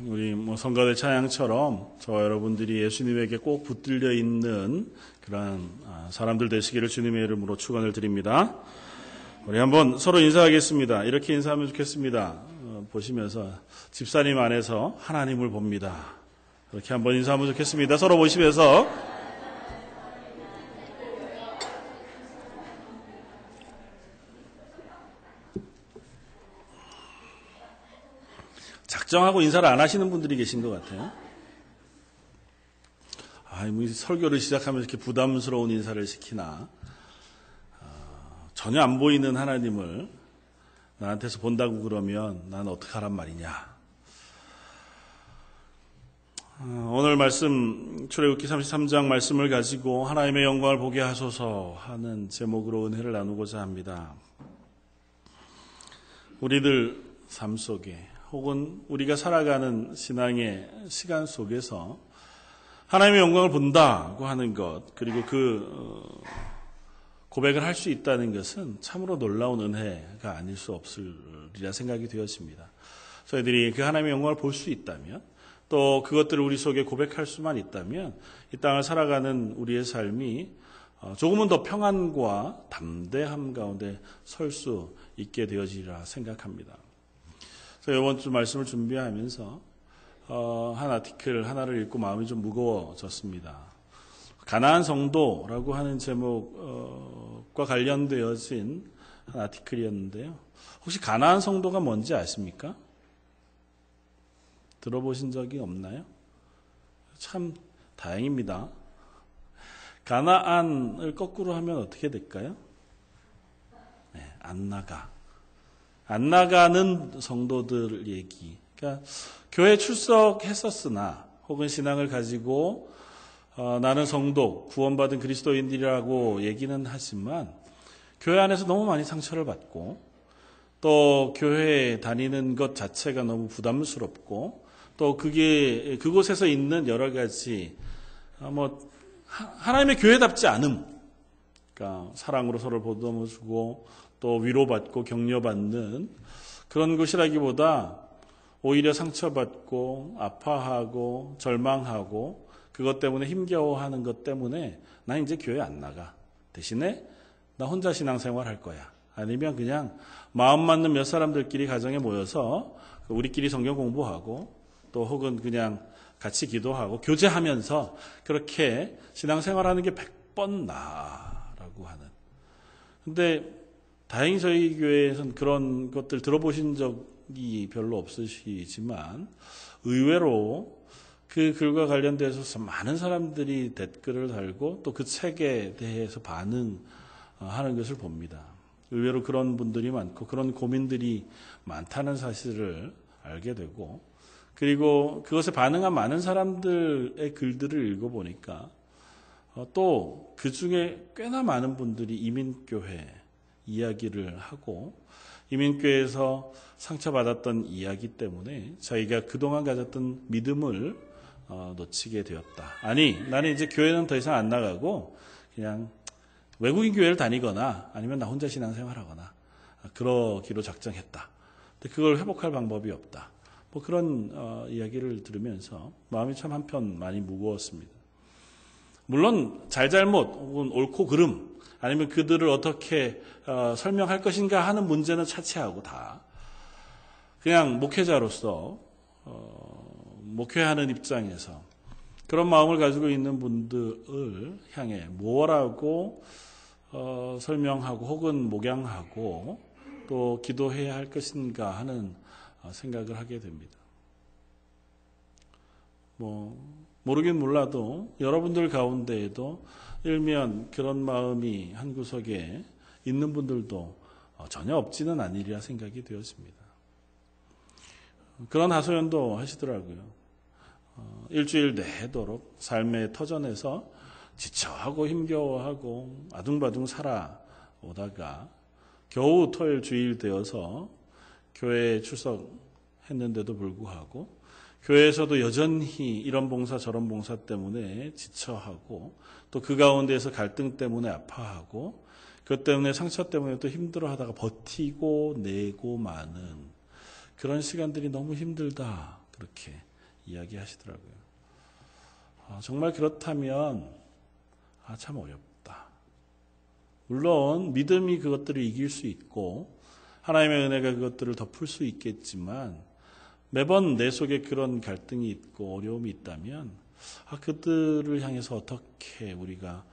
우리 성가대 찬양처럼 저와 여러분들이 예수님에게 꼭 붙들려 있는 그런 사람들 되시기를 주님의 이름으로 축원을 드립니다. 우리 한번 서로 인사하겠습니다. 이렇게 인사하면 좋겠습니다. 보시면서 집사님 안에서 하나님을 봅니다. 이렇게 한번 인사하면 좋겠습니다. 서로 보시면서 작정하고 인사를 안 하시는 분들이 계신 것 같아요. 설교를 시작하면서 이렇게 부담스러운 인사를 시키나. 전혀 안 보이는 하나님을 나한테서 본다고 그러면 난 어떡하란 말이냐. 오늘 말씀 출애굽기 33장 말씀을 가지고 하나님의 영광을 보게 하소서 하는 제목으로 은혜를 나누고자 합니다. 우리들 삶 속에 혹은 우리가 살아가는 신앙의 시간 속에서 하나님의 영광을 본다고 하는 것, 그리고 그 고백을 할 수 있다는 것은 참으로 놀라운 은혜가 아닐 수 없으리라 생각이 되었습니다. 저희들이 그 하나님의 영광을 볼 수 있다면, 또 그것들을 우리 속에 고백할 수만 있다면 이 땅을 살아가는 우리의 삶이 조금은 더 평안과 담대함 가운데 설 수 있게 되어지리라 생각합니다. 이번 주 말씀을 준비하면서 한 아티클 하나를 읽고 마음이 좀 무거워졌습니다. 가나안 성도라고 하는 제목과 관련되어진 한 아티클이었는데요. 혹시 가나안 성도가 뭔지 아십니까? 들어보신 적이 없나요? 참 다행입니다. 가나안을 거꾸로 하면 어떻게 될까요? 네, 안 나가는 성도들 얘기. 그러니까 교회 출석했었으나 혹은 신앙을 가지고 나는 성도, 구원받은 그리스도인들이라고 얘기는 하지만 교회 안에서 너무 많이 상처를 받고 또 교회에 다니는 것 자체가 너무 부담스럽고 또 그곳에서 있는 여러 가지 하나님의 교회답지 않음. 그러니까 사랑으로 서로를 보듬어주고 또 위로받고 격려받는 그런 것이라기보다 오히려 상처받고 아파하고 절망하고 그것 때문에 힘겨워하는 것 때문에 나 이제 교회 안 나가. 대신에 나 혼자 신앙생활 할 거야. 아니면 그냥 마음 맞는 몇 사람들끼리 가정에 모여서 우리끼리 성경 공부하고 또 혹은 그냥 같이 기도하고 교제하면서 그렇게 신앙생활하는 게 100번 나아라고 하는. 근데 다행히 저희 교회에서는 그런 것들 들어보신 적이 별로 없으시지만 의외로 그 글과 관련돼서 많은 사람들이 댓글을 달고 또 그 책에 대해서 반응하는 것을 봅니다. 의외로 그런 분들이 많고 그런 고민들이 많다는 사실을 알게 되고 그리고 그것에 반응한 많은 사람들의 글들을 읽어보니까 또 그중에 꽤나 많은 분들이 이민교회 이야기를 하고 이민교회에서 상처받았던 이야기 때문에 자기가 그동안 가졌던 믿음을 놓치게 되었다. 아니, 나는 이제 교회는 더 이상 안 나가고 그냥 외국인 교회를 다니거나 아니면 나 혼자 신앙생활하거나 그러기로 작정했다. 근데 그걸 회복할 방법이 없다. 그런 이야기를 들으면서 마음이 참 한편 많이 무거웠습니다. 물론 잘잘못 혹은 옳고 그름 아니면 그들을 어떻게 설명할 것인가 하는 문제는 차치하고 다 그냥 목회자로서 목회하는 입장에서 그런 마음을 가지고 있는 분들을 향해 뭐라고 설명하고 혹은 목양하고 또 기도해야 할 것인가 하는 생각을 하게 됩니다. 모르긴 몰라도 여러분들 가운데에도 일면 그런 마음이 한 구석에 있는 분들도 전혀 없지는 않으리라 생각이 되었습니다. 그런 하소연도 하시더라고요. 일주일 내도록 삶의 터전에서 지쳐하고 힘겨워하고 아둥바둥 살아오다가 겨우 토요일 주일 되어서 교회에 출석했는데도 불구하고 교회에서도 여전히 이런 봉사 저런 봉사 때문에 지쳐하고 또 그 가운데에서 갈등 때문에 아파하고 그것 때문에 상처 때문에 또 힘들어하다가 버티고 내고 마는 그런 시간들이 너무 힘들다 그렇게 이야기하시더라고요. 정말 그렇다면 참 어렵다. 물론 믿음이 그것들을 이길 수 있고 하나님의 은혜가 그것들을 덮을 수 있겠지만 매번 내 속에 그런 갈등이 있고 어려움이 있다면 그들을 향해서 어떻게 우리가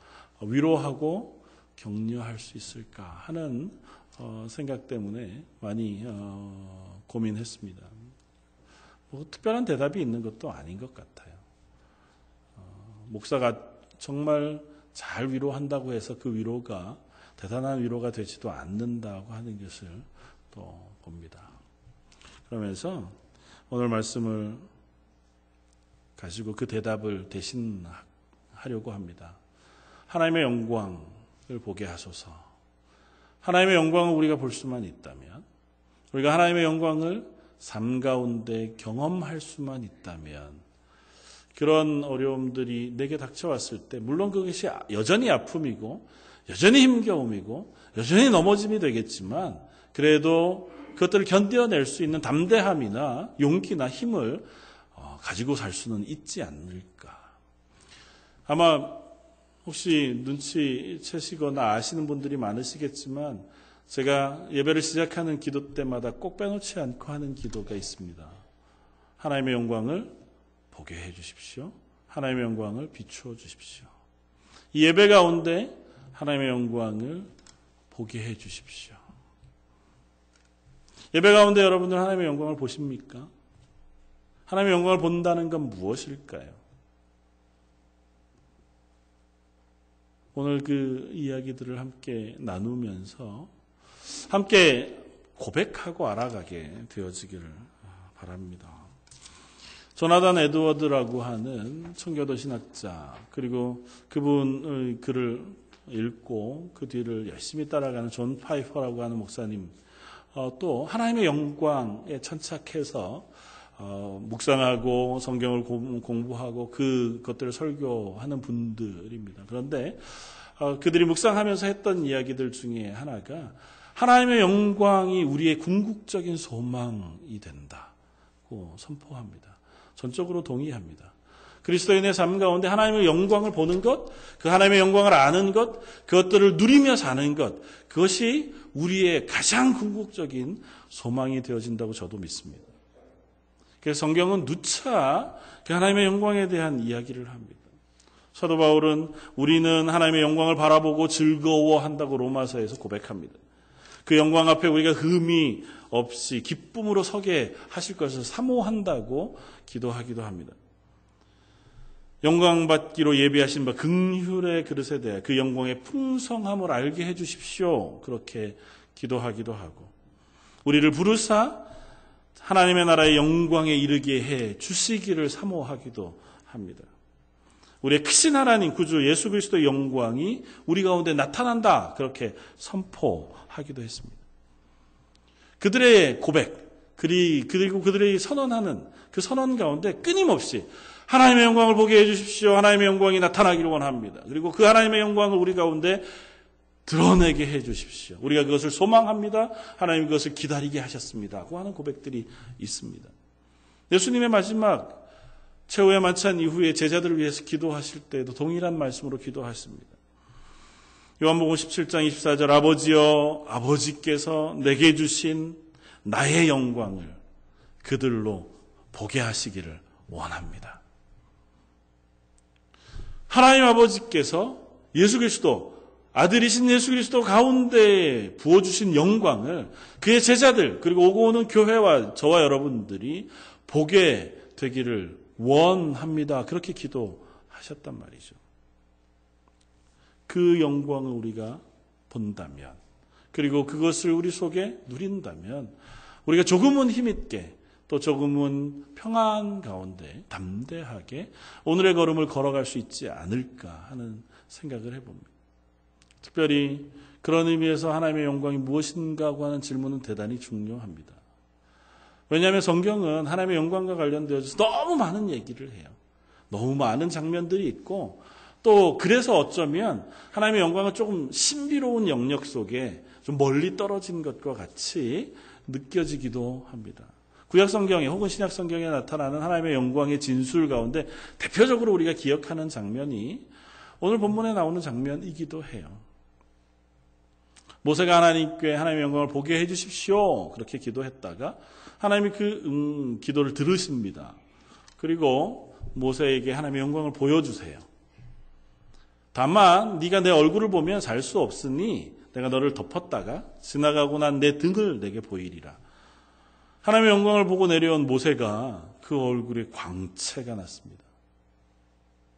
위로하고 격려할 수 있을까 하는 생각 때문에 많이 고민했습니다. 특별한 대답이 있는 것도 아닌 것 같아요. 목사가 정말 잘 위로한다고 해서 그 위로가 대단한 위로가 되지도 않는다고 하는 것을 또 봅니다. 그러면서 오늘 말씀을 가지고 그 대답을 대신하려고 합니다. 하나님의 영광을 보게 하소서. 하나님의 영광을 우리가 볼 수만 있다면, 우리가 하나님의 영광을 삶 가운데 경험할 수만 있다면, 그런 어려움들이 내게 닥쳐왔을 때 물론 그것이 여전히 아픔이고 여전히 힘겨움이고 여전히 넘어짐이 되겠지만 그래도 그것들을 견뎌낼 수 있는 담대함이나 용기나 힘을 가지고 살 수는 있지 않을까. 아마 혹시 눈치채시거나 아시는 분들이 많으시겠지만 제가 예배를 시작하는 기도 때마다 꼭 빼놓지 않고 하는 기도가 있습니다. 하나님의 영광을 보게 해 주십시오. 하나님의 영광을 비추어 주십시오. 이 예배 가운데 하나님의 영광을 보게 해 주십시오. 예배 가운데 여러분들 하나님의 영광을 보십니까? 하나님의 영광을 본다는 건 무엇일까요? 오늘 그 이야기들을 함께 나누면서 함께 고백하고 알아가게 되어지기를 바랍니다. 조나단 에드워드라고 하는 청교도 신학자, 그리고 그분의 글을 읽고 그 뒤를 열심히 따라가는 존 파이퍼라고 하는 목사님, 또 하나님의 영광에 천착해서 묵상하고 성경을 공부하고 그것들을 설교하는 분들입니다. 그런데 그들이 묵상하면서 했던 이야기들 중에 하나가 하나님의 영광이 우리의 궁극적인 소망이 된다고 선포합니다. 전적으로 동의합니다. 그리스도인의 삶 가운데 하나님의 영광을 보는 것, 그 하나님의 영광을 아는 것, 그것들을 누리며 사는 것, 그것이 우리의 가장 궁극적인 소망이 되어진다고 저도 믿습니다. 그래서 성경은 누차 그 하나님의 영광에 대한 이야기를 합니다. 사도 바울은 우리는 하나님의 영광을 바라보고 즐거워한다고 로마서에서 고백합니다. 그 영광 앞에 우리가 흠이 없이 기쁨으로 서게 하실 것을 사모한다고 기도하기도 합니다. 영광 받기로 예비하신 바 긍휼의 그릇에 대해 그 영광의 풍성함을 알게 해 주십시오. 그렇게 기도하기도 하고 우리를 부르사 하나님의 나라의 영광에 이르게 해 주시기를 사모하기도 합니다. 우리의 크신 하나님 구주 예수 그리스도의 영광이 우리 가운데 나타난다. 그렇게 선포하기도 했습니다. 그들의 고백, 그리고 그들이 선언하는 그 선언 가운데 끊임없이 하나님의 영광을 보게 해주십시오. 하나님의 영광이 나타나기를 원합니다. 그리고 그 하나님의 영광을 우리 가운데 드러내게 해주십시오. 우리가 그것을 소망합니다. 하나님이 그것을 기다리게 하셨습니다. 고 하는 고백들이 있습니다. 예수님의 마지막 최후의 만찬 이후에 제자들을 위해서 기도하실 때에도 동일한 말씀으로 기도하십니다. 요한복음 17장 24절 아버지여 아버지께서 내게 주신 나의 영광을 그들로 보게 하시기를 원합니다. 하나님 아버지께서 예수 그리스도 아들이신 예수 그리스도 가운데 부어주신 영광을 그의 제자들 그리고 오고 오는 교회와 저와 여러분들이 보게 되기를 원합니다. 그렇게 기도하셨단 말이죠. 그 영광을 우리가 본다면 그리고 그것을 우리 속에 누린다면 우리가 조금은 힘있게 또 조금은 평안 가운데 담대하게 오늘의 걸음을 걸어갈 수 있지 않을까 하는 생각을 해봅니다. 특별히 그런 의미에서 하나님의 영광이 무엇인가 하는 질문은 대단히 중요합니다. 왜냐하면 성경은 하나님의 영광과 관련되어서 너무 많은 얘기를 해요. 너무 많은 장면들이 있고 또 그래서 어쩌면 하나님의 영광은 조금 신비로운 영역 속에 좀 멀리 떨어진 것과 같이 느껴지기도 합니다. 구약 성경에 혹은 신약 성경에 나타나는 하나님의 영광의 진술 가운데 대표적으로 우리가 기억하는 장면이 오늘 본문에 나오는 장면이기도 해요. 모세가 하나님께 하나님의 영광을 보게 해주십시오. 그렇게 기도했다가 하나님이 그 기도를 들으십니다. 그리고 모세에게 하나님의 영광을 보여주세요. 다만 네가 내 얼굴을 보면 살 수 없으니 내가 너를 덮었다가 지나가고 난 내 등을 내게 보이리라. 하나님의 영광을 보고 내려온 모세가 그 얼굴에 광채가 났습니다.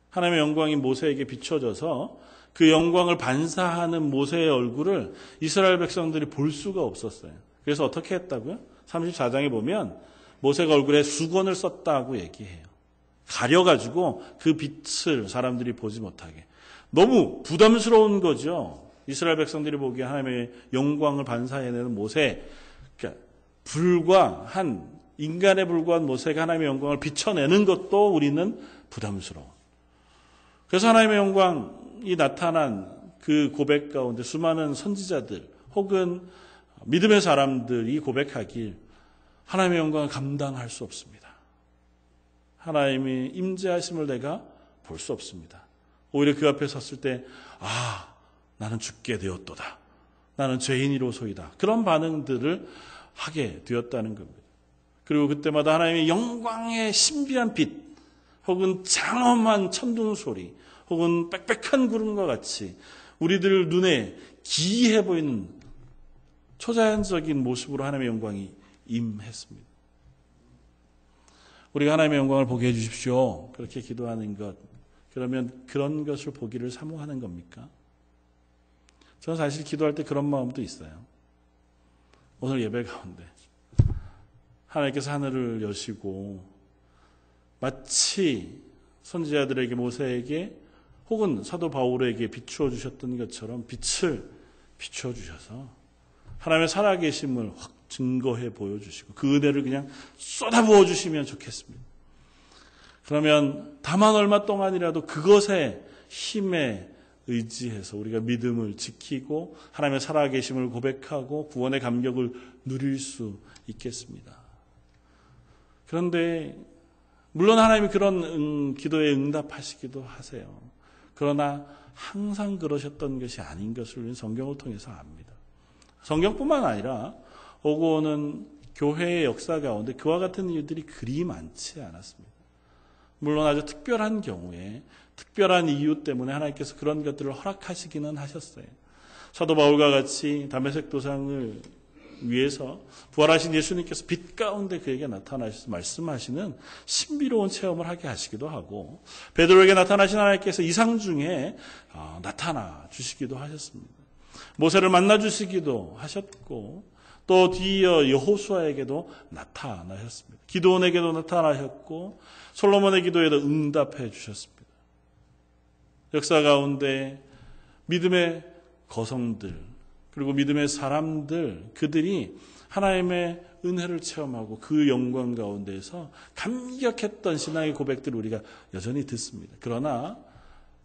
하나님의 영광이 모세에게 비춰져서 그 영광을 반사하는 모세의 얼굴을 이스라엘 백성들이 볼 수가 없었어요. 그래서 어떻게 했다고요? 34장에 보면 모세가 얼굴에 수건을 썼다고 얘기해요. 가려가지고 그 빛을 사람들이 보지 못하게. 너무 부담스러운 거죠. 이스라엘 백성들이 보기에 하나님의 영광을 반사해내는 모세, 그러니까 인간에 불과한 모세가 하나님의 영광을 비춰내는 것도 우리는 부담스러워. 그래서 하나님의 영광이 나타난 그 고백 가운데 수많은 선지자들 혹은 믿음의 사람들이 고백하길 하나님의 영광을 감당할 수 없습니다. 하나님의 임재하심을 내가 볼 수 없습니다. 오히려 그 앞에 섰을 때 나는 죽게 되었도다. 나는 죄인이로소이다. 그런 반응들을 하게 되었다는 겁니다. 그리고 그때마다 하나님의 영광의 신비한 빛 혹은 장엄한 천둥 소리 혹은 빽빽한 구름과 같이 우리들 눈에 기이해 보이는 초자연적인 모습으로 하나님의 영광이 임했습니다. 우리가 하나님의 영광을 보게 해주십시오. 그렇게 기도하는 것, 그러면 그런 것을 보기를 사모하는 겁니까? 저는 사실 기도할 때 그런 마음도 있어요. 오늘 예배 가운데 하나님께서 하늘을 여시고 마치 선지자들에게 모세에게 혹은 사도 바울에게 비추어 주셨던 것처럼 빛을 비추어 주셔서 하나님의 살아계심을 확 증거해 보여주시고 그 은혜를 그냥 쏟아부어 주시면 좋겠습니다. 그러면 다만 얼마 동안이라도 그것의 힘에 의지해서 우리가 믿음을 지키고 하나님의 살아계심을 고백하고 구원의 감격을 누릴 수 있겠습니다. 그런데 물론 하나님이 그런 기도에 응답하시기도 하세요. 그러나 항상 그러셨던 것이 아닌 것을 우리는 성경을 통해서 압니다. 성경뿐만 아니라 오고 오는 교회의 역사 가운데 그와 같은 일들이 그리 많지 않았습니다. 물론 아주 특별한 경우에 특별한 이유 때문에 하나님께서 그런 것들을 허락하시기는 하셨어요. 사도 바울과 같이 다메섹 도상을 위해서 부활하신 예수님께서 빛 가운데 그에게 나타나셔서 말씀하시는 신비로운 체험을 하게 하시기도 하고 베드로에게 나타나신 하나님께서 이상 중에 나타나 주시기도 하셨습니다. 모세를 만나 주시기도 하셨고 또 뒤이어 여호수아에게도 나타나셨습니다. 기드온에게도 나타나셨고 솔로몬의 기도에도 응답해 주셨습니다. 역사 가운데 믿음의 거성들 그리고 믿음의 사람들 그들이 하나님의 은혜를 체험하고 그 영광 가운데에서 감격했던 신앙의 고백들을 우리가 여전히 듣습니다. 그러나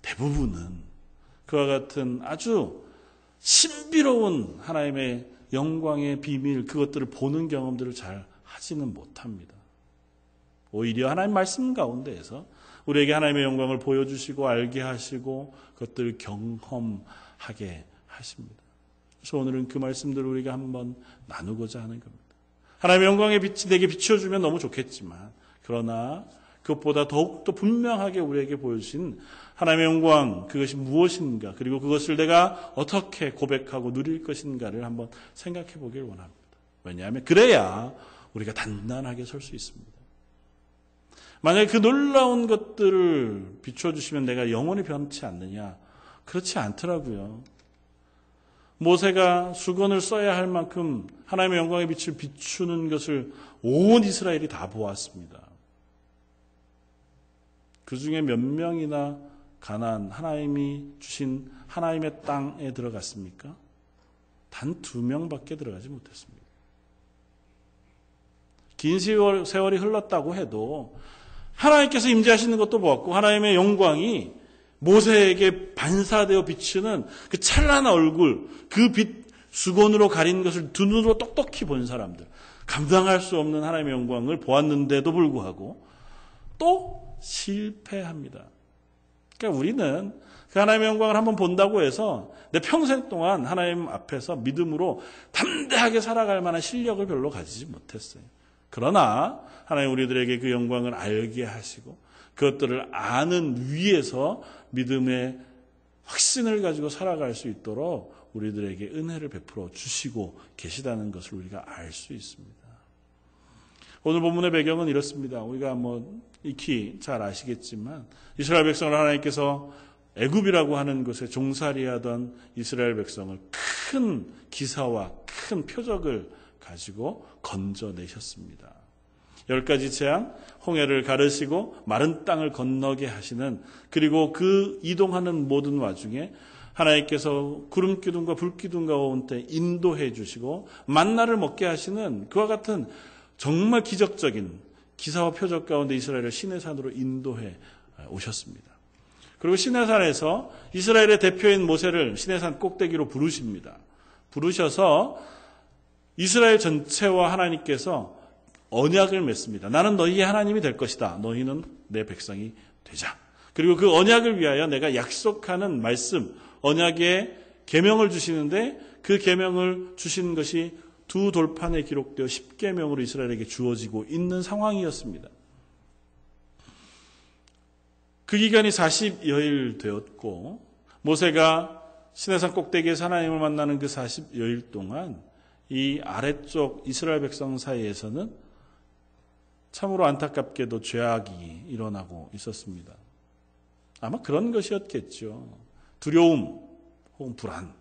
대부분은 그와 같은 아주 신비로운 하나님의 영광의 비밀 그것들을 보는 경험들을 잘 하지는 못합니다. 오히려 하나님 말씀 가운데에서 우리에게 하나님의 영광을 보여주시고 알게 하시고 그것들을 경험하게 하십니다. 그래서 오늘은 그 말씀들을 우리가 한번 나누고자 하는 겁니다. 하나님의 영광의 빛이 내게 비춰주면 너무 좋겠지만 그러나 그것보다 더욱더 분명하게 우리에게 보여주신 하나님의 영광 그것이 무엇인가 그리고 그것을 내가 어떻게 고백하고 누릴 것인가를 한번 생각해 보길 원합니다. 왜냐하면 그래야 우리가 단단하게 설 수 있습니다. 만약에 그 놀라운 것들을 비춰주시면 내가 영원히 변치 않느냐? 그렇지 않더라고요. 모세가 수건을 써야 할 만큼 하나님의 영광의 빛을 비추는 것을 온 이스라엘이 다 보았습니다. 그 중에 몇 명이나 가나안 하나님이 주신 하나님의 땅에 들어갔습니까? 단 2명밖에 들어가지 못했습니다. 긴 세월이 흘렀다고 해도 하나님께서 임재하시는 것도 보았고 하나님의 영광이 모세에게 반사되어 비추는 그 찬란한 얼굴, 그 빛 수건으로 가린 것을 두 눈으로 똑똑히 본 사람들. 감당할 수 없는 하나님의 영광을 보았는데도 불구하고 또 실패합니다. 그러니까 우리는 그 하나님의 영광을 한번 본다고 해서 내 평생 동안 하나님 앞에서 믿음으로 담대하게 살아갈 만한 실력을 별로 가지지 못했어요. 그러나 하나님 우리들에게 그 영광을 알게 하시고 그것들을 아는 위에서 믿음의 확신을 가지고 살아갈 수 있도록 우리들에게 은혜를 베풀어 주시고 계시다는 것을 우리가 알 수 있습니다. 오늘 본문의 배경은 이렇습니다. 우리가 익히 잘 아시겠지만 이스라엘 백성을 하나님께서 애굽이라고 하는 곳에 종살이하던 이스라엘 백성을 큰 기사와 큰 표적을 가지고 건져내셨습니다. 10가지 재앙, 홍해를 가르시고 마른 땅을 건너게 하시는, 그리고 그 이동하는 모든 와중에 하나님께서 구름 기둥과 불 기둥 가운데 인도해 주시고 만나를 먹게 하시는 그와 같은 정말 기적적인 기사와 표적 가운데 이스라엘을 시내산으로 인도해 오셨습니다. 그리고 시내산에서 이스라엘의 대표인 모세를 시내산 꼭대기로 부르십니다. 부르셔서 이스라엘 전체와 하나님께서 언약을 맺습니다. 나는 너희의 하나님이 될 것이다. 너희는 내 백성이 되자. 그리고 그 언약을 위하여 내가 약속하는 말씀, 언약의 계명을 주시는데 그 계명을 주신 것이 두 돌판에 기록되어 10계명으로 이스라엘에게 주어지고 있는 상황이었습니다. 그 기간이 40여일 되었고 모세가 시내산 꼭대기에서 하나님을 만나는 그 40여일 동안 이 아래쪽 이스라엘 백성 사이에서는 참으로 안타깝게도 죄악이 일어나고 있었습니다. 아마 그런 것이었겠죠. 두려움 혹은 불안.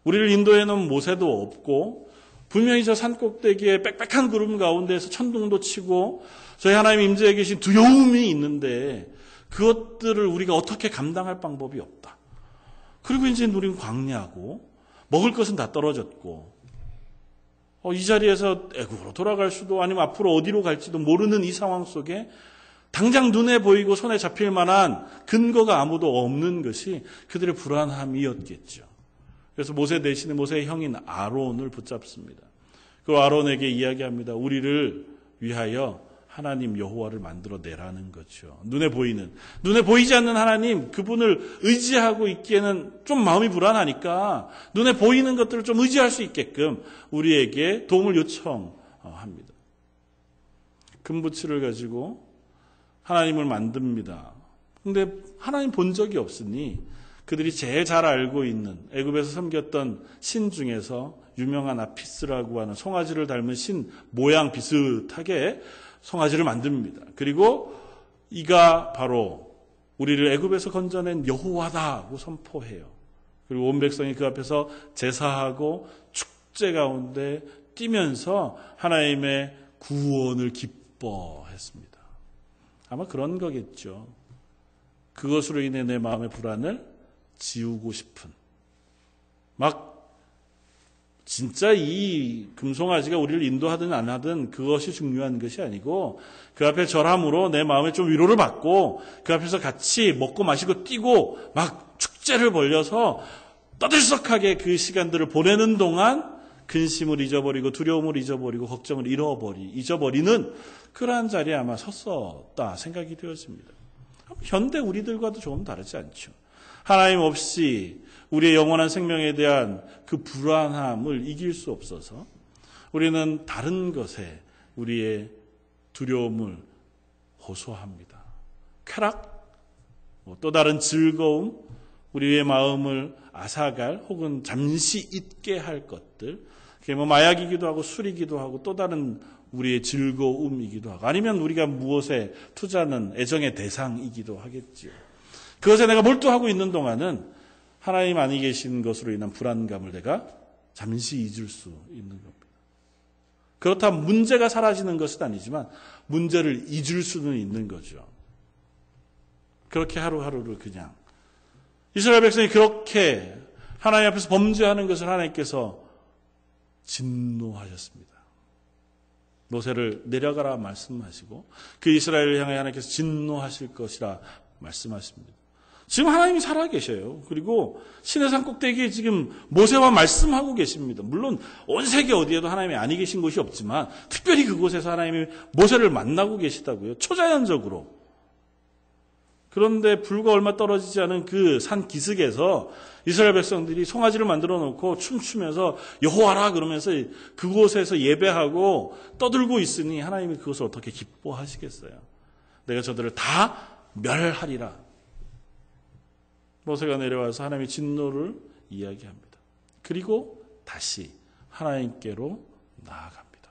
우리를 인도해 놓은 모세도 없고 분명히 저 산 꼭대기에 빽빽한 구름 가운데에서 천둥도 치고 저희 하나님 임재에 계신 두려움이 있는데 그것들을 우리가 어떻게 감당할 방법이 없다. 그리고 이제 우리는 광야고 먹을 것은 다 떨어졌고 이 자리에서 애굽으로 돌아갈 수도 아니면 앞으로 어디로 갈지도 모르는 이 상황 속에 당장 눈에 보이고 손에 잡힐 만한 근거가 아무도 없는 것이 그들의 불안함이었겠죠. 그래서 모세 대신에 모세의 형인 아론을 붙잡습니다. 그 아론에게 이야기합니다. 우리를 위하여 하나님 여호와를 만들어내라는 거죠. 눈에 보이지 않는 하나님, 그분을 의지하고 있기에는 좀 마음이 불안하니까 눈에 보이는 것들을 좀 의지할 수 있게끔 우리에게 도움을 요청합니다. 금붙이를 가지고 하나님을 만듭니다. 그런데 하나님 본 적이 없으니 그들이 제일 잘 알고 있는 애굽에서 섬겼던 신 중에서 유명한 아피스라고 하는 송아지를 닮은 신 모양 비슷하게 송아지를 만듭니다. 그리고 이가 바로 우리를 애굽에서 건져낸 여호와다고 선포해요. 그리고 온 백성이 그 앞에서 제사하고 축제 가운데 뛰면서 하나님의 구원을 기뻐했습니다. 아마 그런 거겠죠. 그것으로 인해 내 마음의 불안을 지우고 싶은, 진짜 이 금송아지가 우리를 인도하든 안 하든 그것이 중요한 것이 아니고 그 앞에 절함으로 내 마음에 좀 위로를 받고 그 앞에서 같이 먹고 마시고 뛰고 막 축제를 벌려서 떠들썩하게 그 시간들을 보내는 동안 근심을 잊어버리고 두려움을 잊어버리고 걱정을 잊어버리는 그러한 자리에 아마 섰었다 생각이 되었습니다. 현대 우리들과도 조금 다르지 않죠. 하나님 없이 우리의 영원한 생명에 대한 그 불안함을 이길 수 없어서 우리는 다른 것에 우리의 두려움을 호소합니다. 쾌락, 또 다른 즐거움, 우리의 마음을 앗아갈 혹은 잠시 잊게 할 것들, 그게 마약이기도 하고 술이기도 하고 또 다른 우리의 즐거움이기도 하고 아니면 우리가 무엇에 투자하는 애정의 대상이기도 하겠지요. 그것에 내가 몰두하고 있는 동안은 하나님 아니 계신 것으로 인한 불안감을 내가 잠시 잊을 수 있는 겁니다. 그렇다면 문제가 사라지는 것은 아니지만 문제를 잊을 수는 있는 거죠. 그렇게 하루하루를 그냥 이스라엘 백성이 그렇게 하나님 앞에서 범죄하는 것을 하나님께서 진노하셨습니다. 모세를 내려가라 말씀하시고 그 이스라엘을 향해 하나님께서 진노하실 것이라 말씀하십니다. 지금 하나님이 살아계셔요. 그리고 시내산 꼭대기에 지금 모세와 말씀하고 계십니다. 물론 온 세계 어디에도 하나님이 아니 계신 곳이 없지만 특별히 그곳에서 하나님이 모세를 만나고 계시다고요. 초자연적으로. 그런데 불과 얼마 떨어지지 않은 그 산 기슭에서 이스라엘 백성들이 송아지를 만들어 놓고 춤추면서 여호와라 그러면서 그곳에서 예배하고 떠들고 있으니 하나님이 그것을 어떻게 기뻐하시겠어요. 내가 저들을 다 멸하리라. 모세가 내려와서 하나님의 진노를 이야기합니다. 그리고 다시 하나님께로 나아갑니다.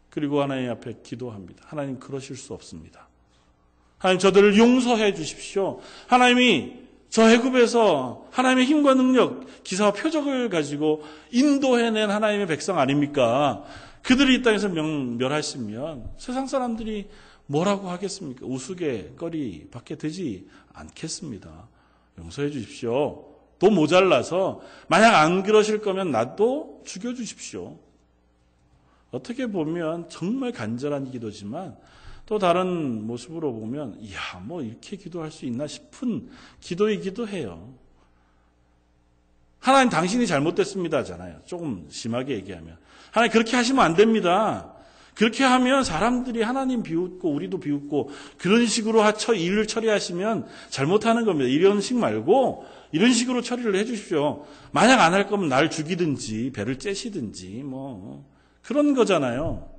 그리고 하나님 앞에 기도합니다. 하나님 그러실 수 없습니다. 하나님 저들을 용서해 주십시오. 하나님이 저 애굽에서 하나님의 힘과 능력, 기사와 표적을 가지고 인도해낸 하나님의 백성 아닙니까? 그들이 이 땅에서 멸하시면 세상 사람들이 뭐라고 하겠습니까? 우스갯거리밖에 되지 않겠습니다. 용서해 주십시오. 또 모자라서 만약 안 그러실 거면 나도 죽여주십시오. 어떻게 보면 정말 간절한 기도지만 또 다른 모습으로 보면 이야 뭐 이렇게 기도할 수 있나 싶은 기도이기도 해요. 하나님 당신이 잘못됐습니다 하잖아요. 조금 심하게 얘기하면 하나님 그렇게 하시면 안 됩니다. 그렇게 하면 사람들이 하나님 비웃고 우리도 비웃고 그런 식으로 일을 처리하시면 잘못하는 겁니다. 이런 식 말고 이런 식으로 처리를 해 주십시오. 만약 안 할 거면 날 죽이든지 배를 째시든지 뭐 그런 거잖아요.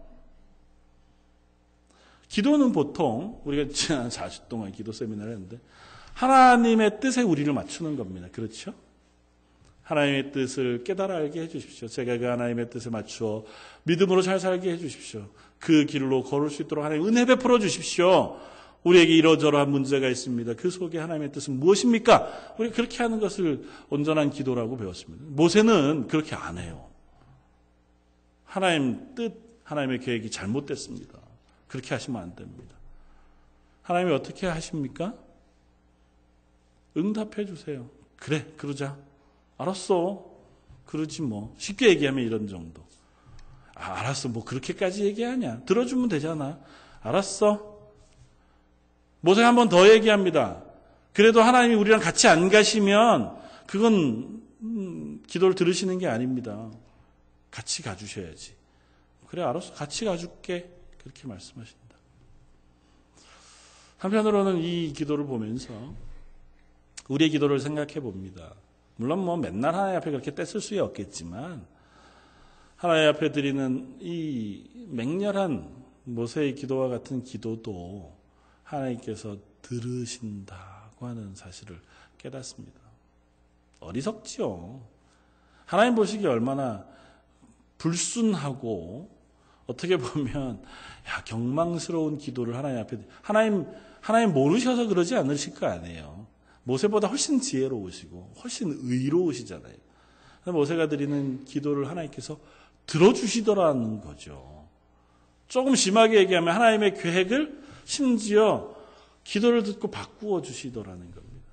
기도는 보통 우리가 지난 4주 동안 기도 세미나를 했는데 하나님의 뜻에 우리를 맞추는 겁니다. 그렇죠? 하나님의 뜻을 깨달아 알게 해 주십시오. 제가 그 하나님의 뜻에 맞추어 믿음으로 잘 살게 해 주십시오. 그 길로 걸을 수 있도록 하나님 은혜 베풀어 주십시오. 우리에게 이러저러한 문제가 있습니다. 그 속에 하나님의 뜻은 무엇입니까? 우리 그렇게 하는 것을 온전한 기도라고 배웠습니다. 모세는 그렇게 안 해요. 하나님 뜻, 하나님의 계획이 잘못됐습니다. 그렇게 하시면 안 됩니다. 하나님이 어떻게 하십니까? 응답해 주세요. 그래, 그러자. 알았어. 그러지 뭐. 쉽게 얘기하면 이런 정도. 알았어. 뭐 그렇게까지 얘기하냐. 들어주면 되잖아. 알았어. 모세가 한 번 더 얘기합니다. 그래도 하나님이 우리랑 같이 안 가시면 그건 기도를 들으시는 게 아닙니다. 같이 가주셔야지. 그래 알았어. 같이 가줄게. 그렇게 말씀하십니다. 한편으로는 이 기도를 보면서 우리의 기도를 생각해 봅니다. 물론 뭐 맨날 하나님 앞에 그렇게 떼쓸 수 없겠지만 하나님 앞에 드리는 이 맹렬한 모세의 기도와 같은 기도도 하나님께서 들으신다고 하는 사실을 깨닫습니다. 어리석지요. 하나님 보시기에 얼마나 불순하고 어떻게 보면 경망스러운 기도를 하나님 앞에 하나님 모르셔서 그러지 않으실 거 아니에요. 모세보다 훨씬 지혜로우시고 훨씬 의로우시잖아요. 모세가 드리는 기도를 하나님께서 들어주시더라는 거죠. 조금 심하게 얘기하면 하나님의 계획을 심지어 기도를 듣고 바꾸어 주시더라는 겁니다.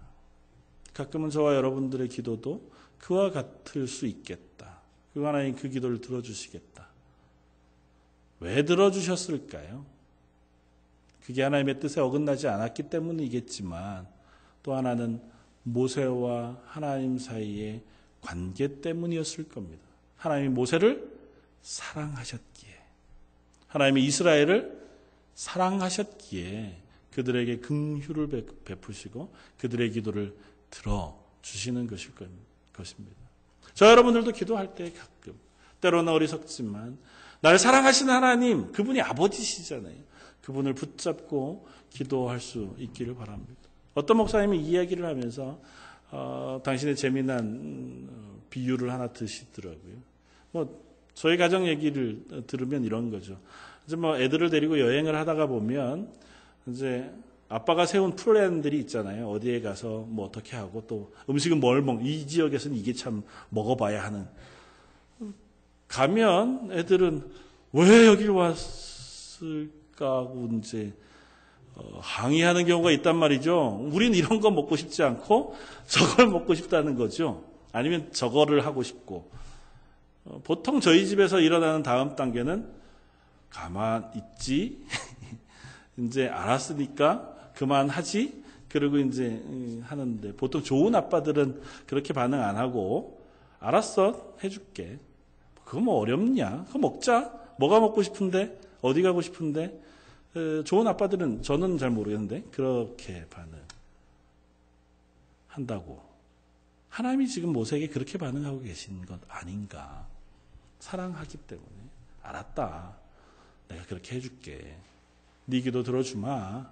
가끔은 저와 여러분들의 기도도 그와 같을 수 있겠다. 그 하나님 그 기도를 들어주시겠다. 왜 들어주셨을까요? 그게 하나님의 뜻에 어긋나지 않았기 때문이겠지만 또 하나는 모세와 하나님 사이의 관계 때문이었을 겁니다. 하나님이 모세를 사랑하셨기에 하나님이 이스라엘을 사랑하셨기에 그들에게 긍휼을 베푸시고 그들의 기도를 들어주시는 것입니다. 저 여러분들도 기도할 때 가끔 때로는 어리석지만 나를 사랑하시는 하나님 그분이 아버지시잖아요. 그분을 붙잡고 기도할 수 있기를 바랍니다. 어떤 목사님이 이야기를 하면서 당신의 재미난 비유를 하나 드시더라고요. 뭐 저희 가정 얘기를 들으면 이런 거죠. 이제 뭐 애들을 데리고 여행을 하다가 보면 이제 아빠가 세운 플랜들이 있잖아요. 어디에 가서 뭐 어떻게 하고 또 음식은 뭘 이 지역에서는 이게 참 먹어봐야 하는. 가면 애들은 왜 여길 왔을까 하고 이제 항의하는 경우가 있단 말이죠. 우린 이런 거 먹고 싶지 않고 저걸 먹고 싶다는 거죠. 아니면 저거를 하고 싶고. 보통 저희 집에서 일어나는 다음 단계는 가만 있지. 이제 알았으니까 그만하지. 그러고 이제 하는데 보통 좋은 아빠들은 그렇게 반응 안 하고 알았어 해줄게. 그거 뭐 어렵냐? 그거 먹자. 뭐가 먹고 싶은데? 어디 가고 싶은데? 좋은 아빠들은 저는 잘 모르겠는데 그렇게 반응한다고. 하나님이 지금 모세에게 그렇게 반응하고 계신 것 아닌가. 사랑하기 때문에 알았다. 내가 그렇게 해줄게. 네 기도 들어주마.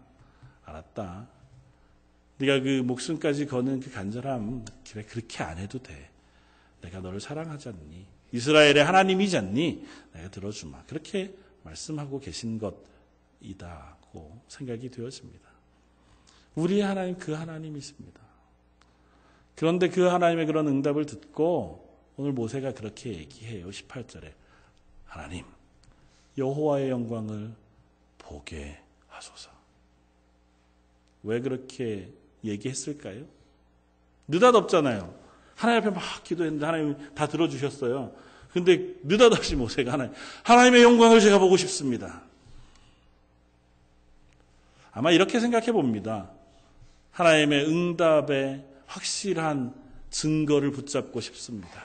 알았다. 네가 그 목숨까지 거는 그 간절함 그래 그렇게 안 해도 돼. 내가 너를 사랑하지 않니? 이스라엘의 하나님이지 않니? 내가 들어주마. 그렇게 말씀하고 계신 것이다고 생각이 되어집니다. 우리의 하나님 그 하나님이십니다. 그런데 그 하나님의 그런 응답을 듣고 오늘 모세가 그렇게 얘기해요. 18절에 하나님 여호와의 영광을 보게 하소서. 왜 그렇게 얘기했을까요? 느닷없잖아요. 하나님 앞에 막 기도했는데 하나님이 다 들어주셨어요. 근데 느닷없이 모세가 하나님의 영광을 제가 보고 싶습니다. 아마 이렇게 생각해 봅니다. 하나님의 응답에 확실한 증거를 붙잡고 싶습니다.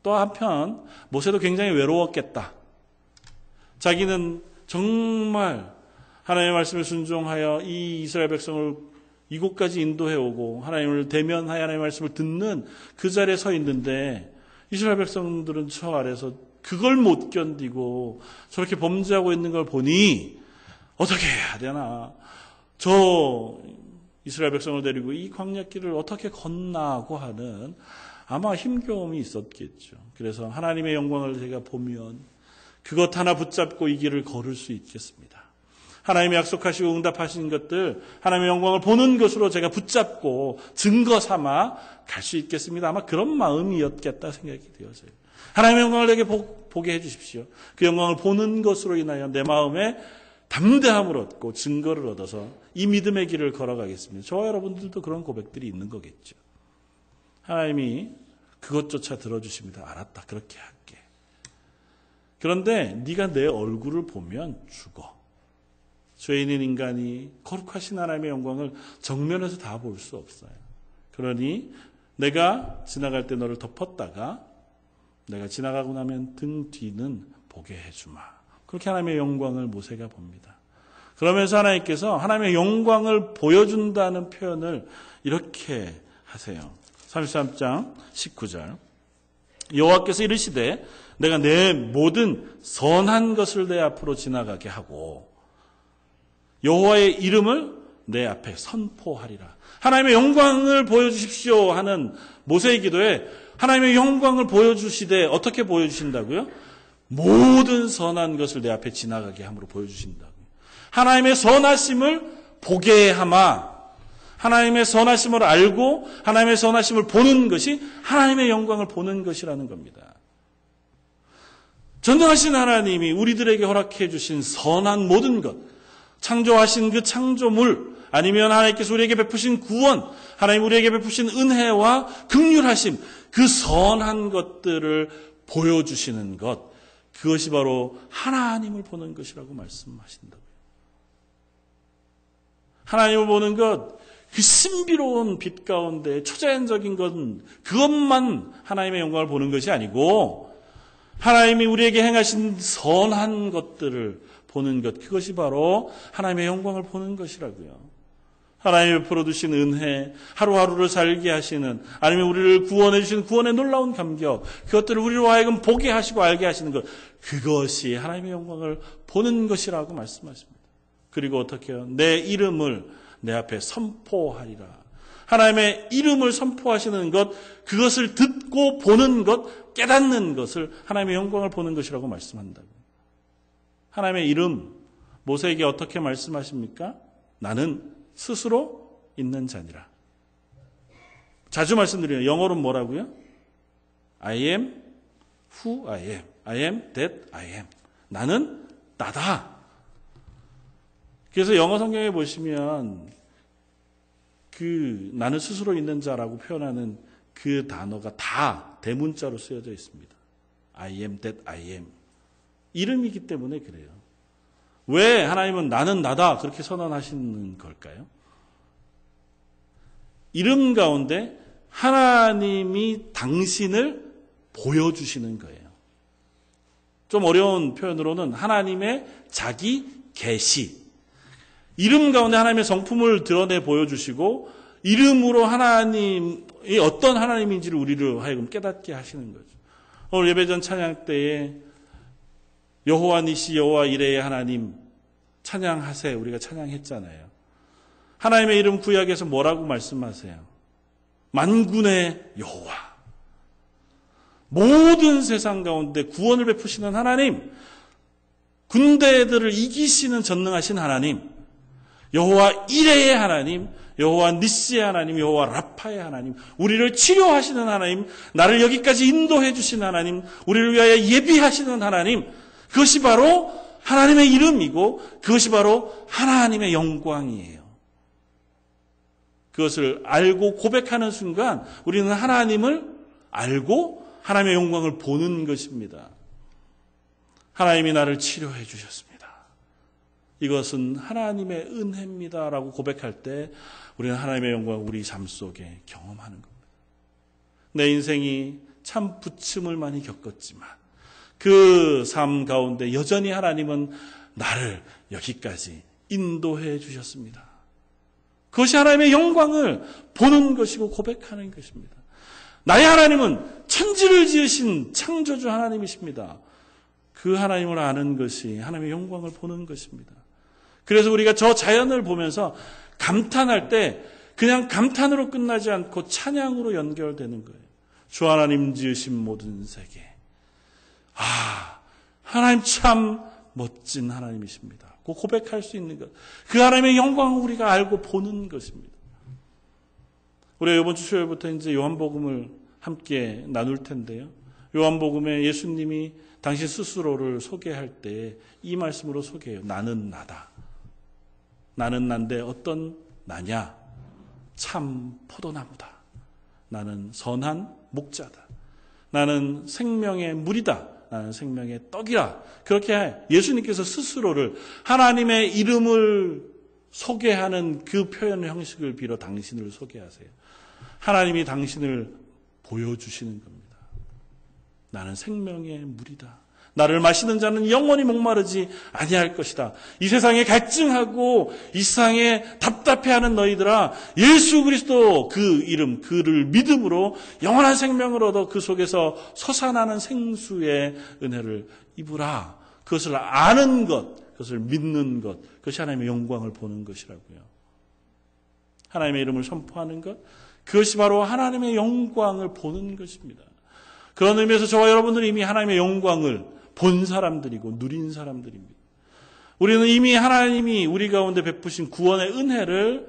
또 한편 모세도 굉장히 외로웠겠다. 자기는 정말 하나님의 말씀에 순종하여 이 이스라엘 백성을 이곳까지 인도해 오고 하나님을 대면하여 하나님의 말씀을 듣는 그 자리에 서 있는데 이스라엘 백성들은 저 아래서 그걸 못 견디고 저렇게 범죄하고 있는 걸 보니 어떻게 해야 되나. 저 이스라엘 백성을 데리고 이 광야길을 어떻게 건나고 하는 아마 힘겨움이 있었겠죠. 그래서 하나님의 영광을 제가 보면 그것 하나 붙잡고 이 길을 걸을 수 있겠습니다. 하나님이 약속하시고 응답하신 것들 하나님의 영광을 보는 것으로 제가 붙잡고 증거 삼아 갈 수 있겠습니다. 아마 그런 마음이었겠다 생각이 되어져요. 하나님의 영광을 내게 보게 해 주십시오. 그 영광을 보는 것으로 인하여 내 마음에 담대함을 얻고 증거를 얻어서 이 믿음의 길을 걸어가겠습니다. 저와 여러분들도 그런 고백들이 있는 거겠죠. 하나님이 그것조차 들어주십니다. 알았다. 그렇게 할게. 그런데 네가 내 얼굴을 보면 죽어. 죄인인 인간이 거룩하신 하나님의 영광을 정면에서 다 볼 수 없어요. 그러니 내가 지나갈 때 너를 덮었다가 내가 지나가고 나면 등 뒤는 보게 해주마. 그렇게 하나님의 영광을 모세가 봅니다. 그러면서 하나님께서 하나님의 영광을 보여준다는 표현을 이렇게 하세요. 33장 19절 여호와께서 이르시되 내가 내 모든 선한 것을 내 앞으로 지나가게 하고 여호와의 이름을 내 앞에 선포하리라. 하나님의 영광을 보여주십시오 하는 모세의 기도에 하나님의 영광을 보여주시되 어떻게 보여주신다고요? 모든 선한 것을 내 앞에 지나가게 함으로 보여주신다고요. 하나님의 선하심을 보게 하마. 하나님의 선하심을 알고 하나님의 선하심을 보는 것이 하나님의 영광을 보는 것이라는 겁니다. 전능하신 하나님이 우리들에게 허락해 주신 선한 모든 것, 창조하신 그 창조물, 아니면 하나님께서 우리에게 베푸신 구원, 하나님 우리에게 베푸신 은혜와 긍휼하심, 그 선한 것들을 보여주시는 것, 그것이 바로 하나님을 보는 것이라고 말씀하신다고요. 하나님을 보는 것, 그 신비로운 빛 가운데 초자연적인 건 그것만 하나님의 영광을 보는 것이 아니고 하나님이 우리에게 행하신 선한 것들을 보는 것, 그것이 바로 하나님의 영광을 보는 것이라고요. 하나님이 베풀어 주신 은혜, 하루하루를 살게 하시는, 아니면 우리를 구원해 주시는 구원의 놀라운 감격, 그것들을 우리로 하여금 보게 하시고 알게 하시는 것, 그것이 하나님의 영광을 보는 것이라고 말씀하십니다. 그리고 어떻게 해요? 내 이름을 내 앞에 선포하리라. 하나님의 이름을 선포하시는 것, 그것을 듣고 보는 것, 깨닫는 것을 하나님의 영광을 보는 것이라고 말씀한다고. 하나님의 이름, 모세에게 어떻게 말씀하십니까? 나는 스스로 있는 자니라. 자주 말씀드려요. 영어로는 뭐라고요? I am who I am. I am that I am. 나는 나다. 그래서 영어 성경에 보시면 그 나는 스스로 있는 자라고 표현하는 그 단어가 다 대문자로 쓰여져 있습니다. I am that I am. 이름이기 때문에 그래요. 왜 하나님은 나는 나다 그렇게 선언하시는 걸까요? 이름 가운데 하나님이 당신을 보여주시는 거예요. 좀 어려운 표현으로는 하나님의 자기 계시. 이름 가운데 하나님의 성품을 드러내 보여주시고 이름으로 하나님이 어떤 하나님인지를 우리를 하여금 깨닫게 하시는 거죠. 오늘 예배전 찬양 때에 여호와 니시 여호와 이레의 하나님 찬양하세 우리가 찬양했잖아요. 하나님의 이름 구약에서 뭐라고 말씀하세요? 만군의 여호와. 모든 세상 가운데 구원을 베푸시는 하나님, 군대들을 이기시는 전능하신 하나님, 여호와 이레의 하나님, 여호와 니시의 하나님, 여호와 라파의 하나님, 우리를 치료하시는 하나님, 나를 여기까지 인도해 주신 하나님, 우리를 위하여 예비하시는 하나님, 그것이 바로 하나님의 이름이고 그것이 바로 하나님의 영광이에요. 그것을 알고 고백하는 순간 우리는 하나님을 알고 하나님의 영광을 보는 것입니다. 하나님이 나를 치료해 주셨습니다. 이것은 하나님의 은혜입니다라고 고백할 때 우리는 하나님의 영광을 우리 삶 속에 경험하는 겁니다. 내 인생이 참 부침을 많이 겪었지만 그 삶 가운데 여전히 하나님은 나를 여기까지 인도해 주셨습니다. 그것이 하나님의 영광을 보는 것이고 고백하는 것입니다. 나의 하나님은 천지를 지으신 창조주 하나님이십니다. 그 하나님을 아는 것이 하나님의 영광을 보는 것입니다. 그래서 우리가 저 자연을 보면서 감탄할 때 그냥 감탄으로 끝나지 않고 찬양으로 연결되는 거예요. 주 하나님 지으신 모든 세계. 하나님 참 멋진 하나님이십니다. 그 고백할 수 있는 것. 그 하나님의 영광을 우리가 알고 보는 것입니다. 우리가 이번 주 수요일부터 이제 요한복음을 함께 나눌 텐데요. 요한복음에 예수님이 당신 스스로를 소개할 때 이 말씀으로 소개해요. 나는 나다. 나는 난데 어떤 나냐? 참 포도나무다. 나는 선한 목자다. 나는 생명의 물이다. 나는 생명의 떡이라. 그렇게 예수님께서 스스로를 하나님의 이름을 소개하는 그 표현 형식을 빌어 당신을 소개하세요. 하나님이 당신을 보여주시는 겁니다. 나는 생명의 물이다. 나를 마시는 자는 영원히 목마르지 아니할 것이다. 이 세상에 갈증하고 이 세상에 답답해하는 너희들아, 예수 그리스도 그 이름, 그를 믿음으로 영원한 생명을 얻어 그 속에서 솟아나는 생수의 은혜를 입으라. 그것을 아는 것, 그것을 믿는 것, 그것이 하나님의 영광을 보는 것이라고요. 하나님의 이름을 선포하는 것, 그것이 바로 하나님의 영광을 보는 것입니다. 그런 의미에서 저와 여러분들은 이미 하나님의 영광을 본 사람들이고 누린 사람들입니다. 우리는 이미 하나님이 우리 가운데 베푸신 구원의 은혜를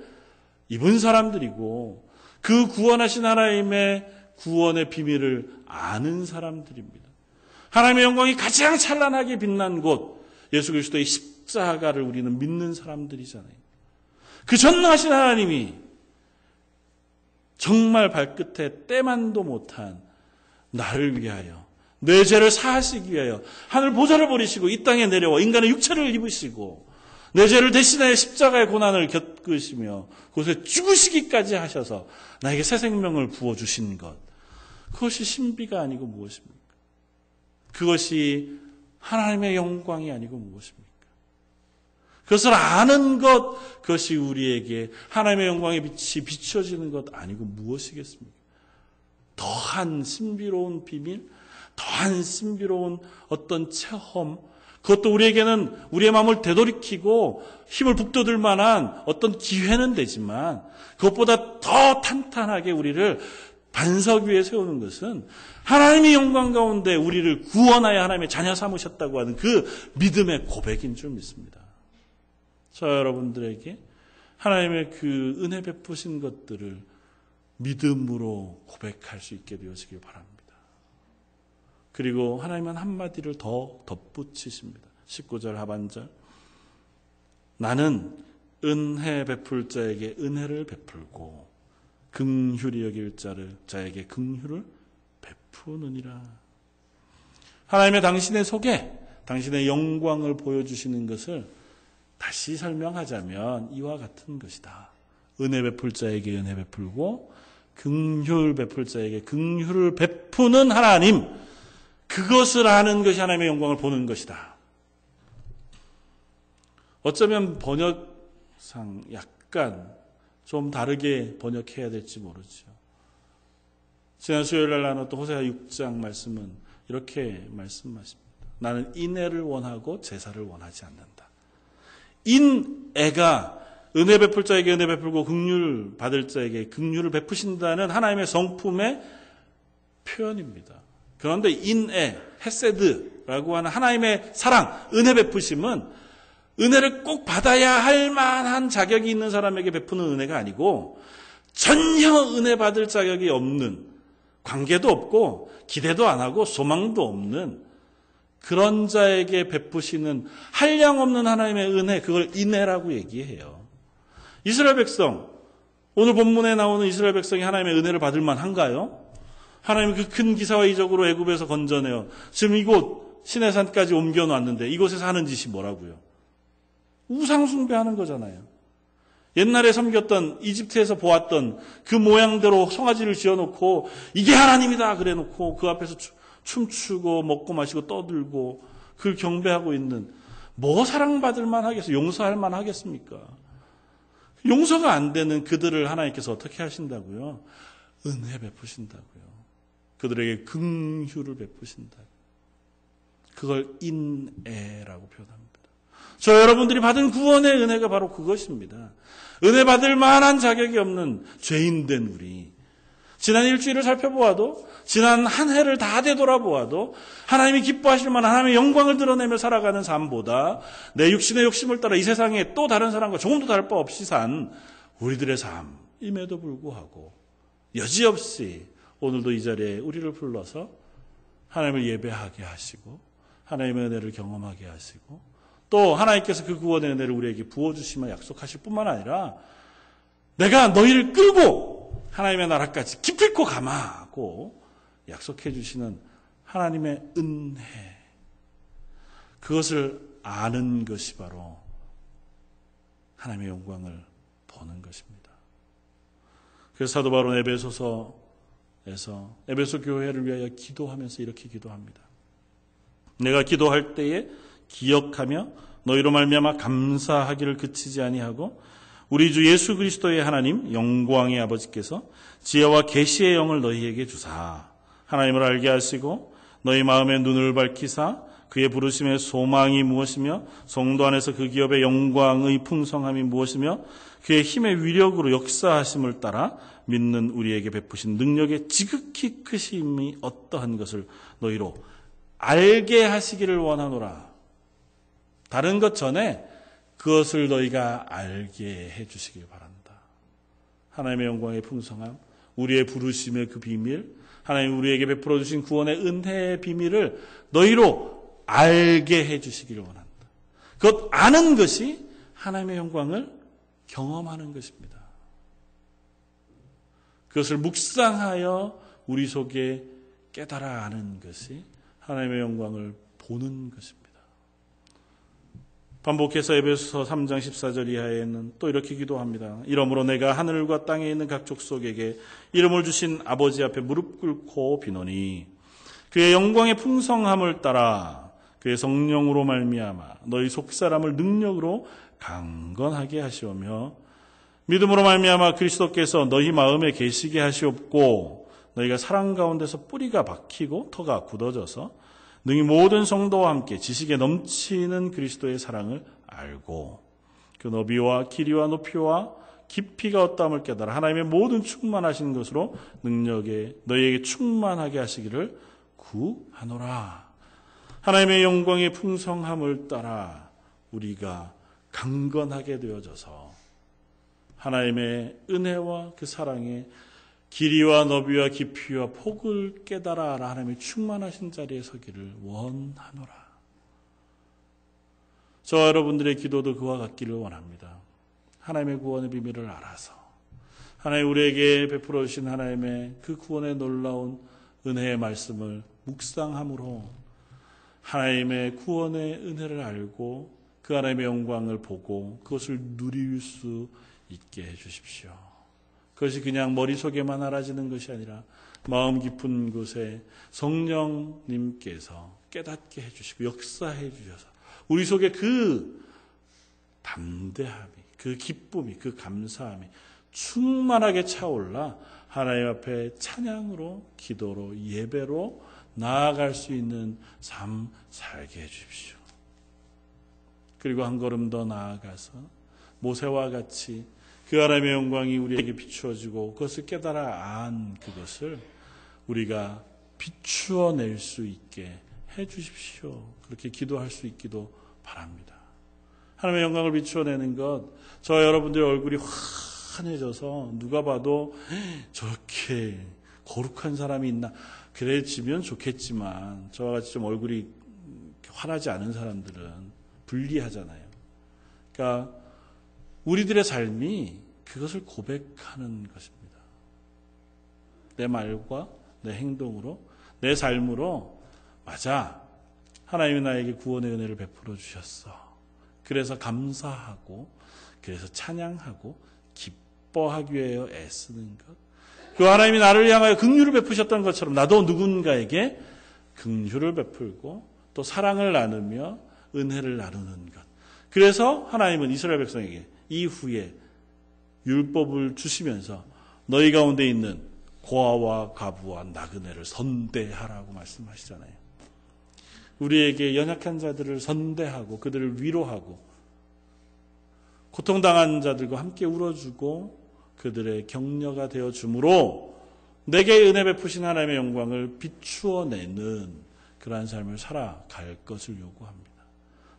입은 사람들이고 그 구원하신 하나님의 구원의 비밀을 아는 사람들입니다. 하나님의 영광이 가장 찬란하게 빛난 곳, 예수 그리스도의 십자가를 우리는 믿는 사람들이잖아요. 그 전능하신 하나님이 정말 발끝에 때만도 못한 나를 위하여, 내 죄를 사하시기 위하여 하늘 보좌를 버리시고 이 땅에 내려와 인간의 육체를 입으시고 내 죄를 대신하여 십자가의 고난을 겪으시며 그곳에 죽으시기까지 하셔서 나에게 새 생명을 부어주신 것, 그것이 신비가 아니고 무엇입니까? 그것이 하나님의 영광이 아니고 무엇입니까? 그것을 아는 것, 그것이 우리에게 하나님의 영광의 빛이 비춰지는 것 아니고 무엇이겠습니까? 더한 신비로운 비밀, 더한 신비로운 어떤 체험, 그것도 우리에게는 우리의 마음을 되돌이키고 힘을 북돋을 만한 어떤 기회는 되지만 그것보다 더 탄탄하게 우리를 반석 위에 세우는 것은 하나님의 영광 가운데 우리를 구원하여 하나님의 자녀 삼으셨다고 하는 그 믿음의 고백인 줄 믿습니다. 저 여러분들에게 하나님의 그 은혜 베푸신 것들을 믿음으로 고백할 수 있게 되어지길 바랍니다. 그리고 하나님은 한마디를 더 덧붙이십니다. 19절 하반절. 나는 은혜 베풀 자에게 은혜를 베풀고 긍휼히 여길 자에게 긍휼을 베푸느니라. 하나님의 당신의 소개, 당신의 영광을 보여주시는 것을 다시 설명하자면 이와 같은 것이다. 은혜 베풀 자에게 은혜 베풀고 긍휼 베풀 자에게 긍휼을 베푸는 하나님, 그것을 아는 것이 하나님의 영광을 보는 것이다. 어쩌면 번역상 약간 좀 다르게 번역해야 될지 모르죠. 지난 수요일 날 나눴던 호세아 6장 말씀은 이렇게 말씀하십니다. 나는 인애를 원하고 제사를 원하지 않는다. 인애가 은혜 베풀 자에게 은혜 베풀고 긍휼 받을 자에게 긍휼을 베푸신다는 하나님의 성품의 표현입니다. 그런데 인애, 헤세드라고 하는 하나님의 사랑, 은혜 베푸심은 은혜를 꼭 받아야 할 만한 자격이 있는 사람에게 베푸는 은혜가 아니고 전혀 은혜 받을 자격이 없는, 관계도 없고 기대도 안 하고 소망도 없는 그런 자에게 베푸시는 한량없는 하나님의 은혜, 그걸 인애라고 얘기해요. 이스라엘 백성, 오늘 본문에 나오는 이스라엘 백성이 하나님의 은혜를 받을 만한가요? 하나님이 그 큰 기사와 이적으로 애굽에서 건져내어 지금 이곳 시내산까지 옮겨놨는데 이곳에서 하는 짓이 뭐라고요? 우상 숭배하는 거잖아요. 옛날에 섬겼던, 이집트에서 보았던 그 모양대로 송아지를 지어놓고 이게 하나님이다 그래놓고 그 앞에서 춤추고 먹고 마시고 떠들고 그걸 경배하고 있는, 뭐 사랑받을 만하겠어요? 용서할 만하겠습니까? 용서가 안 되는 그들을 하나님께서 어떻게 하신다고요? 은혜 베푸신다고요. 그들에게 긍휼을 베푸신다고요. 그걸 인애라고 표현합니다. 저 여러분들이 받은 구원의 은혜가 바로 그것입니다. 은혜 받을 만한 자격이 없는 죄인된 우리, 지난 일주일을 살펴보아도, 지난 한 해를 다 되돌아보아도 하나님이 기뻐하실 만한 하나님의 영광을 드러내며 살아가는 삶보다 내 육신의 욕심을 따라 이 세상에 또 다른 사람과 조금도 다를 바 없이 산 우리들의 삶임에도 불구하고 여지없이 오늘도 이 자리에 우리를 불러서 하나님을 예배하게 하시고 하나님의 은혜를 경험하게 하시고 또 하나님께서 그 구원의 은혜를 우리에게 부어주시며 약속하실 뿐만 아니라 내가 너희를 끌고 하나님의 나라까지 기필코 감하고 약속해 주시는 하나님의 은혜, 그것을 아는 것이 바로 하나님의 영광을 보는 것입니다. 그래서 사도 바울은 에베소서 교회를 위하여 기도하면서 이렇게 기도합니다. 내가 기도할 때에 기억하며 너희로 말미암아 감사하기를 그치지 아니하고 우리 주 예수 그리스도의 하나님 영광의 아버지께서 지혜와 계시의 영을 너희에게 주사 하나님을 알게 하시고 너희 마음의 눈을 밝히사 그의 부르심의 소망이 무엇이며 성도 안에서 그 기업의 영광의 풍성함이 무엇이며 그의 힘의 위력으로 역사하심을 따라 믿는 우리에게 베푸신 능력의 지극히 크심이 어떠한 것을 너희로 알게 하시기를 원하노라. 다른 것 전에 그것을 너희가 알게 해주시길 바란다. 하나님의 영광의 풍성함, 우리의 부르심의 그 비밀, 하나님 우리에게 베풀어 주신 구원의 은혜의 비밀을 너희로 알게 해주시기를 원한다. 그것 아는 것이 하나님의 영광을 경험하는 것입니다. 그것을 묵상하여 우리 속에 깨달아 아는 것이 하나님의 영광을 보는 것입니다. 반복해서 에베소서 3장 14절 이하에는 또 이렇게 기도합니다. 이러므로 내가 하늘과 땅에 있는 각 족속에게 이름을 주신 아버지 앞에 무릎 꿇고 비노니 그의 영광의 풍성함을 따라 그의 성령으로 말미암아 너희 속사람을 능력으로 강건하게 하시오며 믿음으로 말미암아 그리스도께서 너희 마음에 계시게 하시옵고 너희가 사랑 가운데서 뿌리가 박히고 터가 굳어져서 능히 모든 성도와 함께 지식에 넘치는 그리스도의 사랑을 알고 그 너비와 길이와 높이와 깊이가 어떠함을 깨달아 하나님의 모든 충만하신 것으로 능력에 너희에게 충만하게 하시기를 구하노라. 하나님의 영광의 풍성함을 따라 우리가 강건하게 되어져서 하나님의 은혜와 그 사랑의 길이와 너비와 깊이와 폭을 깨달아 하나님의 충만하신 자리에 서기를 원하노라. 저와 여러분들의 기도도 그와 같기를 원합니다. 하나님의 구원의 비밀을 알아서 하나님 우리에게 베풀어 주신 하나님의 그 구원의 놀라운 은혜의 말씀을 묵상함으로 하나님의 구원의 은혜를 알고 그 하나님의 영광을 보고 그것을 누릴 수 있게 해주십시오. 그것이 그냥 머릿속에만 알아지는 것이 아니라 마음 깊은 곳에 성령님께서 깨닫게 해주시고 역사해 주셔서 우리 속에 그 담대함이, 그 기쁨이, 그 감사함이 충만하게 차올라 하나님 앞에 찬양으로, 기도로, 예배로 나아갈 수 있는 삶 살게 해주십시오. 그리고 한 걸음 더 나아가서 모세와 같이 그 하나님의 영광이 우리에게 비추어지고 그것을 깨달아 안 그것을 우리가 비추어낼 수 있게 해주십시오. 그렇게 기도할 수 있기도 바랍니다. 하나님의 영광을 비추어내는 것, 저 여러분들의 얼굴이 환해져서 누가 봐도 저렇게 거룩한 사람이 있나 그래지면 좋겠지만 저와 같이 좀 얼굴이 환하지 않은 사람들은 불리하잖아요. 그러니까 우리들의 삶이 그것을 고백하는 것입니다. 내 말과 내 행동으로, 내 삶으로 맞아. 하나님이 나에게 구원의 은혜를 베풀어 주셨어. 그래서 감사하고, 그래서 찬양하고, 기뻐하기 위하여 애쓰는 것. 그 하나님이 나를 향하여 긍휼을 베푸셨던 것처럼 나도 누군가에게 긍휼을 베풀고 또 사랑을 나누며 은혜를 나누는 것. 그래서 하나님은 이스라엘 백성에게 이후에 율법을 주시면서 너희 가운데 있는 고아와 과부와 나그네를 선대하라고 말씀하시잖아요. 우리에게 연약한 자들을 선대하고 그들을 위로하고 고통당한 자들과 함께 울어주고 그들의 격려가 되어주므로 내게 은혜 베푸신 하나님의 영광을 비추어내는 그러한 삶을 살아갈 것을 요구합니다.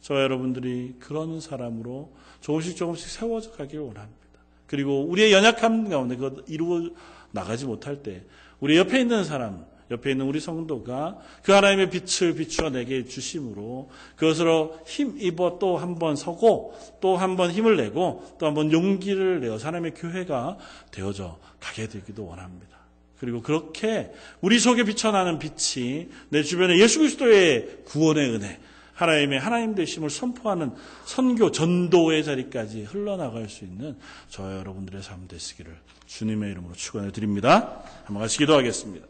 저와 여러분들이 그런 사람으로 조금씩 세워져 가기를 원합니다. 그리고 우리의 연약함 가운데 그것 이루어 나가지 못할 때 우리 옆에 있는 사람, 옆에 있는 우리 성도가 그 하나님의 빛을 비추어 내게 주심으로 그것으로 힘입어 또 한 번 서고 또 한 번 힘을 내고 또 한 번 용기를 내어 하나님의 교회가 되어져 가게 되기도 원합니다. 그리고 그렇게 우리 속에 비춰나는 빛이 내 주변에 예수 그리스도의 구원의 은혜, 하나님 되심을 선포하는 선교, 전도의 자리까지 흘러나갈 수 있는 저와 여러분들의 삶 되시기를 주님의 이름으로 축원해 드립니다. 한번 같이 기도하겠습니다.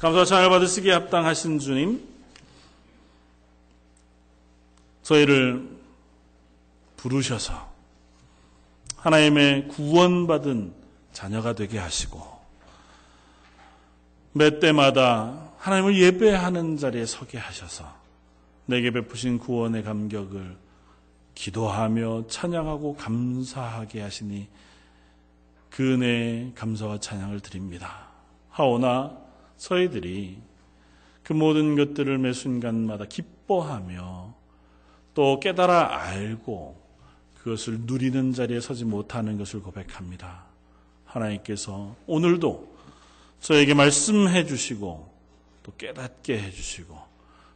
감사와 찬양을 받으시기에 합당하신 주님, 저희를 부르셔서 하나님의 구원받은 자녀가 되게 하시고 매 때마다 하나님을 예배하는 자리에 서게 하셔서 내게 베푸신 구원의 감격을 기도하며 찬양하고 감사하게 하시니 그 은혜에 감사와 찬양을 드립니다. 하오나 저희들이 그 모든 것들을 매 순간마다 기뻐하며 또 깨달아 알고 그것을 누리는 자리에 서지 못하는 것을 고백합니다. 하나님께서 오늘도 저에게 말씀해 주시고 또 깨닫게 해 주시고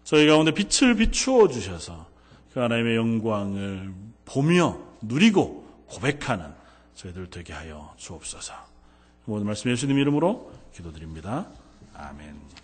저희 가운데 빛을 비추어 주셔서 그 하나님의 영광을 보며 누리고 고백하는 저희들 되게 하여 주옵소서. 모든 말씀 예수님 이름으로 기도드립니다. 아멘.